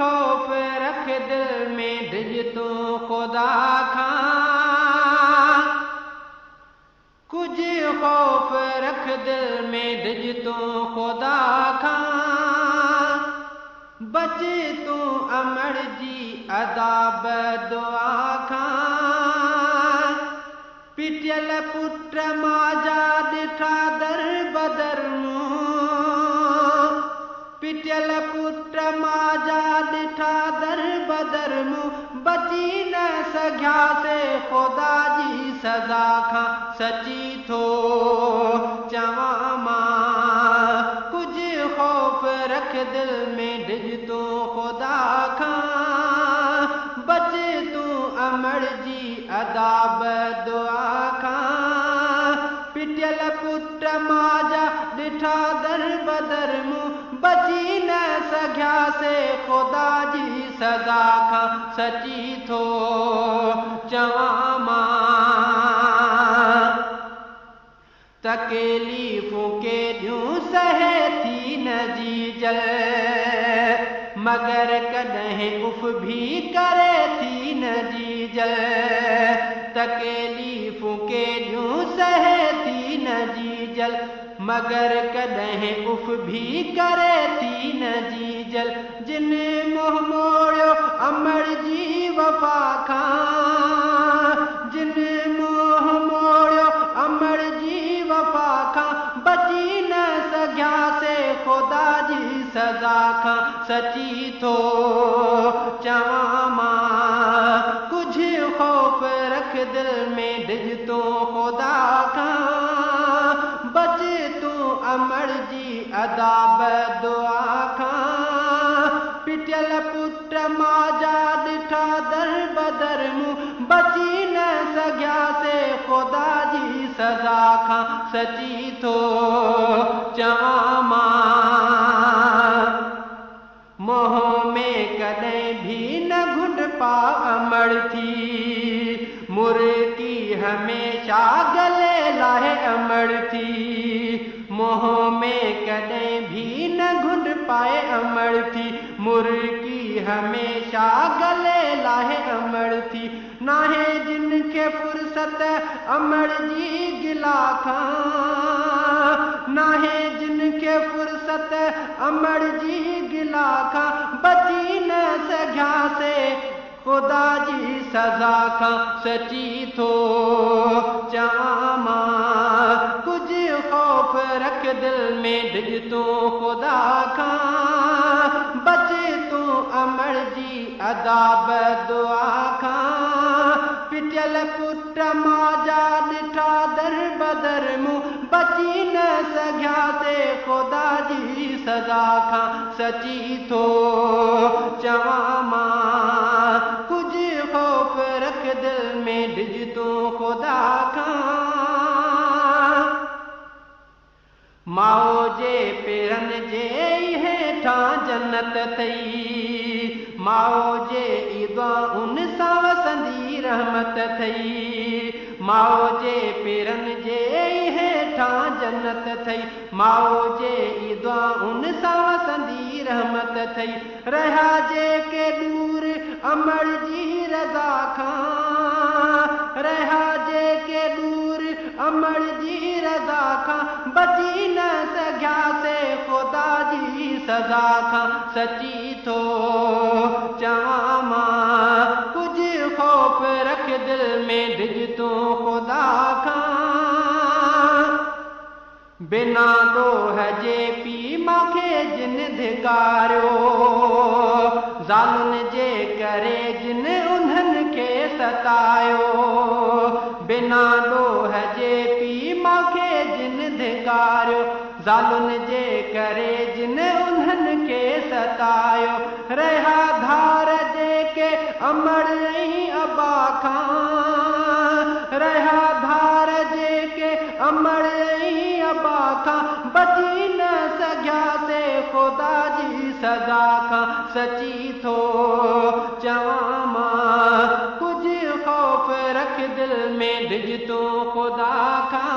खौफ रख दिल में डिज तू खुदा खां कुछ खौफ रख दिल में डिज तू खुदा खां बच तू अमर जी अदाब दुआ खां पिटियल पुट माजा ॾिठा दर बदर मूं पिटियल पुट माजा ॾिठा दर बदर मूं बची न सघियासे ख़ुदा जी सज़ा खां सची थो चवां मां कुझु ख़ौफ़ रख दिल में डिज तू ख़ुदा खां बच तू अमर जी अदाब दुआ खां पिटियल पुट माजा ॾिठा दर बदर मूं बची न सघियासे ख़ुदा जी सज़ा खां सची थो चवां मां तकलीफ़ूं केॾियूं सहे थी न जी जल मगर कॾहिं उफ़ भी करे थी न जी जल तकलीफ़ूं केॾियूं सहे थी न जी जल मगर कॾहिं उफ़ भी करे थी न जी जल जिन मुंहुं मोड़ियो अमर जी वफ़ा खां जिन मुंहुं मोड़ियो अमर जी वफ़ा खां बची न सघियासे ख़ुदा जी सज़ा खां सची थो चवां मां कुझु ख़ौफ़ रख दिल में डिज तू ख़ुदा खां बच तू अमर जी अदाब दुआ खां पिटियल पुट माजा ॾिठा दर बदर मूं बची न सघियासे ख़ुदा जी सज़ा खां सची थो चवां मां मोह में कॾहिं भी न घुंड पा अमर थी मुर्गी हमेशा गले लाहे अमर थी मोह में कॾहिं भी न घुंड पाए अमर थी मुर्गी हमेशा गले लाहे अमर थी नाहे जिन खे फुर्सत अमर जी गिला खां नाहे जिन खे फुर्सत अमर जी गिला खां बची न सघियासे ख़ुदा जी सज़ा खां सची थो चवां मां कुझु ख़ौफ़ रख दिल में डिज तू ख़ुदा खां बच तू अमर जी अदाब दुआ खां पिटियल पुट माजा ॾिठा दर बदर मूं बची न सघियासे ख़ुदा जी सज़ा खां सची थो चवां मां कुझु ख़ौफ़ रख दिल में डिज तू ख़ुदा खां माओ जे पेरनि जे हेठां जन्नत थई माओ जे ईदुआउनि सां वसंदी रहमत थई माओ जे पेरनि जे हेठां जन्नत थई माओ जे ईदुआउनि सां वसंदी रहमत थई रहिया जेके दूर अमर जी रज़ा खां रहिया जेके दूर अमर जी रज़ा खां बची न सघियासे ख़ुदा जी सज़ा खां सची थो चवां मां कुझु ख़ौफ़ रख दिल में डिज तू ख़ुदा खां बिना ॾोह जे पी मूंखे जिन धिकारियो ज़ालुनि जे करे जिन उन्हनि खे सतायो बिना ॾोह जे पी मूंखे जिन धिकारियो ज़ालुनि जे करे जिन उन्हनि खे सतायो रहिया धार जेके अमर ऐं अबा खां रहिया धार जेके अमर ऐं अबा खां बची न सघियासे ख़ुदा जी सज़ा खां सची थो चवां मां कुझु ख़ौफ़ रख दिल में डिज तू ख़ुदा खां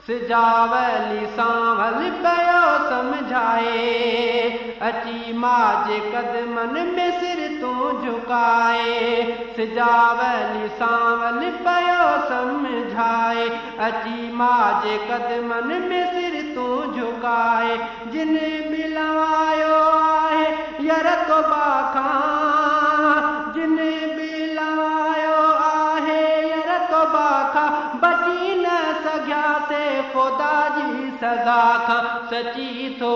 सिजावली सांवल पियो समझाए अची मां जे कदमनि में सिर तूं झुकाए सिजावली सांवल पयो समझाए अची मां जे कदमनि में सिर तूं झुकाए जिन बि लवायो आहे यार तौबा खां जिन बि लवायो आहे यार तौबा खां बची न सघियासे ख़ुदा जी सज़ा खां सची थो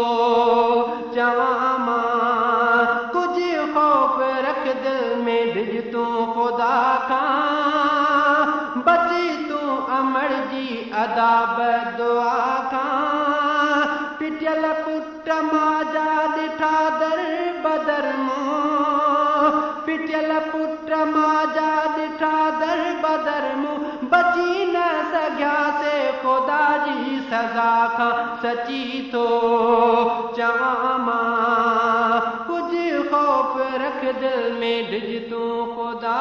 चवां मां कुझु ख़ौफ़ रख दिल में डिॼ तूं ख़ुदा खां बची तूं अमर जी अदाब दुआ खां पिटियल पुट माजा ॾिठा दर बदर मूं पिटियल पुट माजा ॾिठा दर बदर मूं बची न सघियासे ख़ुदा जी सज़ा खां सची थो चवां मां कुझु ख़ौफ़ रख दिल में डिॼ तूं ख़ुदा